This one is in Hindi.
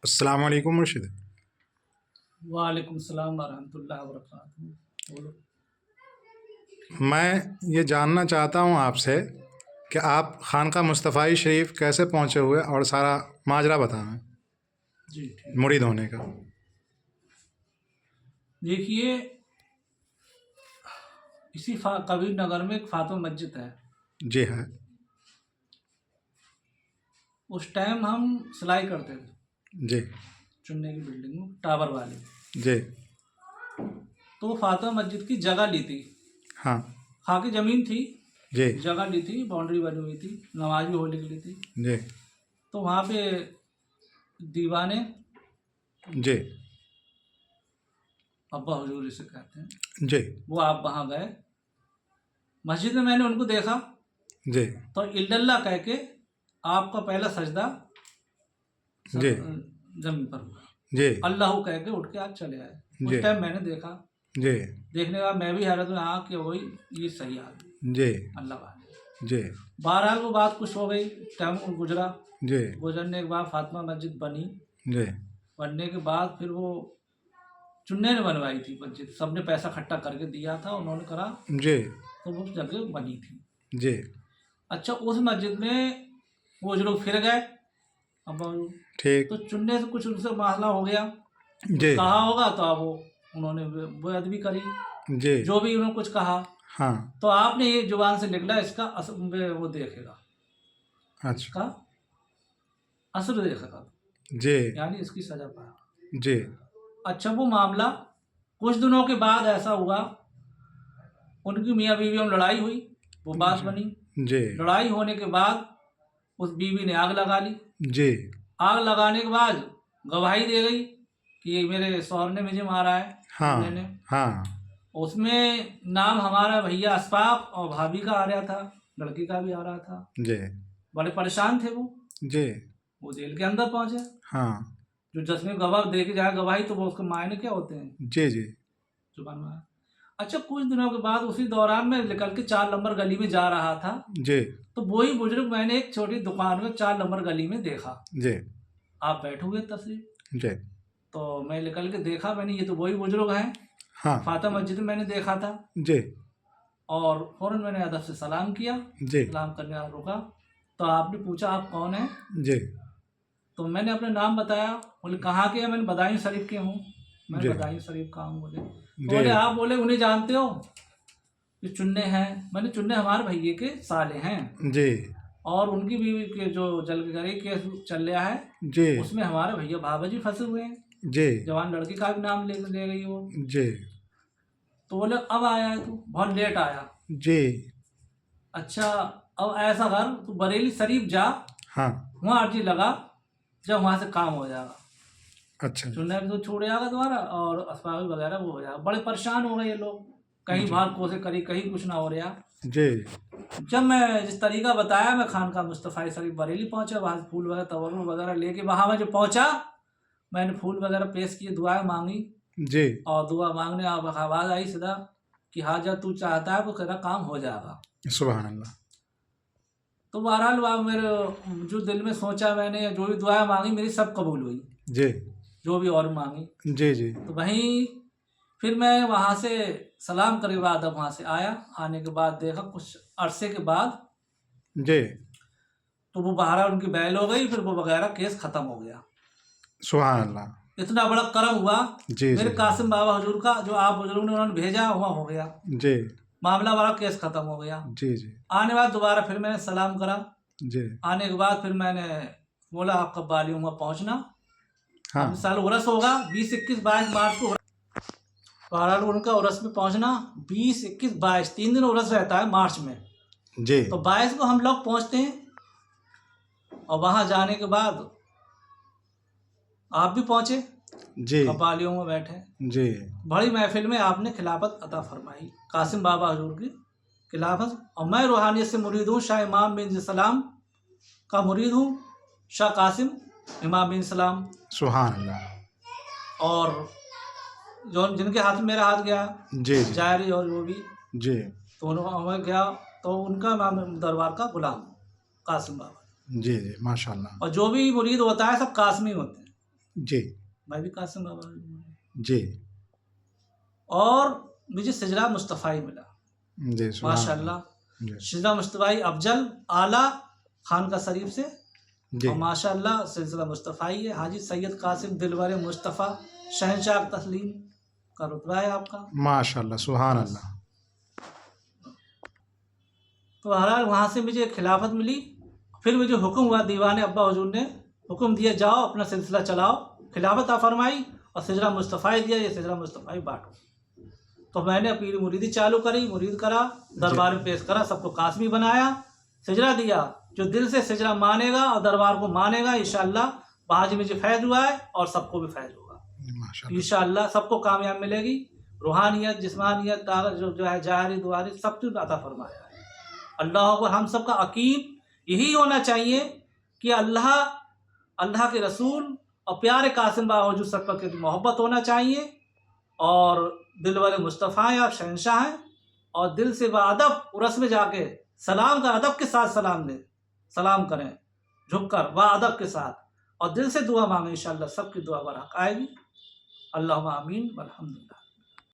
अस्सलाम वालेकुम मुर्शिद। वालेकुम सलाम वरहमतुल्लाहि वबरकातुहू। बोलो। मैं ये जानना चाहता हूँ आपसे कि आप खानका मुस्तफ़ाई शरीफ कैसे पहुँचे हुए और सारा माजरा बताएं जी ठीक। मुरीद होने का। देखिए, इसी कबीर नगर में एक फातिमा मस्जिद है। जी है। उस टाइम हम सिलाई करते थे जी चुन्ने की बिल्डिंग में, टावर वाली। जी। तो फातिमा मस्जिद की जगह ली थी, हाँ। खाकी ज़मीन थी, जी जगह ली थी, बाउंड्री बनी हुई थी, नमाज भी होने के लिए थी। जी तो वहाँ पे दीवाने जी अब्बा हुजूर इसे कहते हैं, जी वो आप वहाँ गए। मस्जिद में मैंने उनको देखा जी तो इल्लल्लाह कह के आपका पहला सजदा जी जमीन पर हुआ। जी अल्लाह कह के उठ के आप चले आए। जी उस टाइम मैंने देखा, जी देखने के बाद मैं भी हैरत में आ कि वही ये सही आदमी जी अल्लाह वाले। जी बहरहाल वो बात कुछ हो गई, टाइम गुजरा। जी गुजरने के बाद फातिमा मस्जिद बनी। जी बनने के बाद फिर वो चुन्ने ने बनवाई थी मस्जिद, सबने पैसा इकट्ठा करके दिया था, उन्होंने करा जी तो वो जगह बनी थी। जी। अच्छा, उस मस्जिद में वो जो लोग फिर गए, अब ठीक। तो चुनने से कुछ उनसे मसला हो गया, कुछ जी कहा होगा तो अब वो उन्होंने बेअदबी भी करी, जी। जो भी उन्होंने कुछ कहा। हाँ। तो आपने ये जुबान से निकला, इसका असर वो देखेगा, अच्छा। इसका असर देखेगा, जी यानी इसकी सजा पाया। जी अच्छा, वो मामला कुछ दिनों के बाद ऐसा हुआ, उनकी मियाँ बीवी में लड़ाई हुई, वो बात बनी। जी लड़ाई होने के बाद उस बीवी ने आग लगा ली। जी आग लगाने के बाद गवाही दे गई कि मेरे शौहर ने मुझे मारा है, दूल्हे ने। हाँ हाँ उसमें नाम हमारा भैया अस्फाक और भाभी का आ रहा था, लड़की का भी आ रहा था। जी बड़े परेशान थे जी। वो जेल के अंदर पहुंचे। हाँ। जो जिसमें गवाह दे के जाए गवाही, तो वो उसके मायने क्या होते हैं, जी जी जुबान में। अच्छा, कुछ दिनों के बाद उसी दौरान मैं निकल के 4 नंबर गली में जा रहा था, जी तो वही बुजुर्ग मैंने एक छोटी दुकान में 4 नंबर गली में देखा। जी आप बैठे हुए तस्वीर, जी। तो मैं निकल के देखा, मैंने ये तो वही बुजुर्ग हैं। हाँ। फातिमा मस्जिद में मैंने देखा था, जी और फौरन मैंने अदब से सलाम किया। जी सलाम करने वाला रुका, तो आपने पूछा आप कौन हैं। जी तो मैंने अपना नाम बताया। बोले कहाँ के हैं, मैंने बदायूं शरीफ के हूँ। मैंने जी बदायूं शरीफ का हूँ। बोले तो जी बोले आप बोले उन्हें जानते हो, ये चुन्ने हैं। मैंने चुन्ने हमारे भैये के साले हैं, जी और उनकी बीवी के जो जल गरी केस चल रहा है, जी उसमें हमारे भैया बाबा जी फंसे हुए हैं। जी जवान लड़की का भी नाम ले गई वो। जी तो बोले अब आया है तू, बहुत लेट आया। जी। अच्छा, अब ऐसा कर, तू बरेली शरीफ जा, हाँ। वहाँ अर्जी लगा, जब वहाँ से काम हो जाएगा, अच्छा। चुनने भी तो छूट जाएगा तुम्हारा, और अस्पताल वगैरह वो हो जाएगा। बड़े परेशान हो गए ये लोग, कहीं बाहर कोशिश करी, कहीं कुछ ना हो रहा। जी जब मैं जिस तरीका बताया, मैं खानका मुस्तफ़ा शरीफ बरेली पहुंचा, वहाँ से फूल वगैरह तवरुल वगैरह लेके वहाँ मैं जो पहुंचा, मैंने फूल वगैरह पेश किए, दुआएं मांगी। जी। और दुआ मांगने अब आवाज़ आई सीधा कि हाजा तू चाहता है तो तेरा काम हो जाएगा। सुभान अल्लाह। तो बहरहाल वहाँ मेरे जो दिल में सोचा मैंने, जो भी दुआएं मांगी मेरी सब कबूल हुई, जी जो भी और मांगी। जी जी तो वहीं फिर मैं वहाँ से सलाम करने के बाद अब वहाँ से आया। आने के बाद देखा कुछ अरसे के बाद, जी। तो वो बहरहाल उनकी बैल हो गई, फिर वो वगैरह केस ख़त्म हो गया। सुभान अल्लाह। इतना बड़ा करम हुआ जी मेरे जी कासिम बाबा हुजूर का, जो आप बुजुर्ग ने उन्होंने भेजा, हुआ हो गया जी मामला, बड़ा केस ख़त्म हो गया। जी जी आने के बाद दोबारा फिर मैंने सलाम करा। जी। आने के बाद फिर मैंने बोला आप कब वाली हुआ पहुँचना। हाँ। अब इस साल उरस होगा 20, 21, 22 मार्च को। बहरहाल उनका उरस में पहुंचना 20, 21, 22 3 दिन उरस रहता है मार्च में। जी तो 22 को हम लोग पहुंचते हैं, और वहां जाने के बाद आप भी पहुंचे, जी कपालियों में बैठे। जी बड़ी महफिल में आपने खिलाफत अता फरमाई, कासिम बाबा हुजूर की खिलाफत। और मैं रूहानियत से मुरीद हूँ, शाह इमाम बिन सलाम का मुरीद हूँ, शाह कासिम इमाम बिन सलाम। सुभान अल्लाह। और जो जिनके हाथ में मेरा हाथ गया, जी जी जायरी और वो भी, जी तो उन्होंने गया, तो उनका नाम दरबार का गुलाम कासिम बाबा। जी जी माशाल्लाह। और जो भी मुरीद होता है सब कासमी होते हैं। जी मैं भी कासिम बाबा हजूर में। जी और मुझे सिजरा मुस्तफ़ाई मिला जी, सुभान अल्लाह। माशाल्लाह। जी सिजरा मुस्तफ़ाई अफजल आला खानका शरीफ से, जी और माशाल्लाह सिलसिला मुस्तफ़ाई है। हाजी सैयद कासिम दिलवर मुस्तफ़ा शहंशाह तस्लीम का रुतबा है आपका। माशाल्लाह, सुभान अल्लाह। तो बहरहाल वहाँ से मुझे खिलाफत मिली। फिर मुझे हुक्म हुआ, दीवान अब्बा हुजूर ने हुक्म दिया, जाओ अपना सिलसिला चलाओ। खिलाफत आ फरमाई और सिजरा मुस्तफ़ाई दिया, ये सिजरा मुस्तफ़ाई बांटो। तो मैंने अपनी मुरीदी चालू करी, मुरीद करा, दरबार में पेश करा, सबको कासमी बनाया, सिजरा दिया। जो दिल से सिजरा मानेगा और दरबार को मानेगा, इंशाअल्लाह वहाँ जी मुझे फैज़ हुआ है और सबको भी फैज़ होगा माशाल्लाह। इंशाअल्लाह। सबको कामयाब मिलेगी। रूहानियत, जिस्मानियत, ताकत जो है जाहिरी दुआरी सब कुछ अता फरमाया है अल्लाह को। हम सबका अकीद यही होना चाहिए कि अल्लाह के रसूल और प्यारे कासिम बाबा हुजूर सब की मोहब्बत होना चाहिए, और दिल वाले मुस्तफ़ा हैं, आप शहंशाह हैं, और दिल से बाअदब उरस में जाके सलाम का अदब के साथ सलाम करें, झुककर बाअदब के साथ, और दिल से दुआ मांगे, इंशाअल्लाह सबकी दुआ बरहक आएगी। अल्लाहुम्मा आमीन वल्हम्दुलिल्लाह।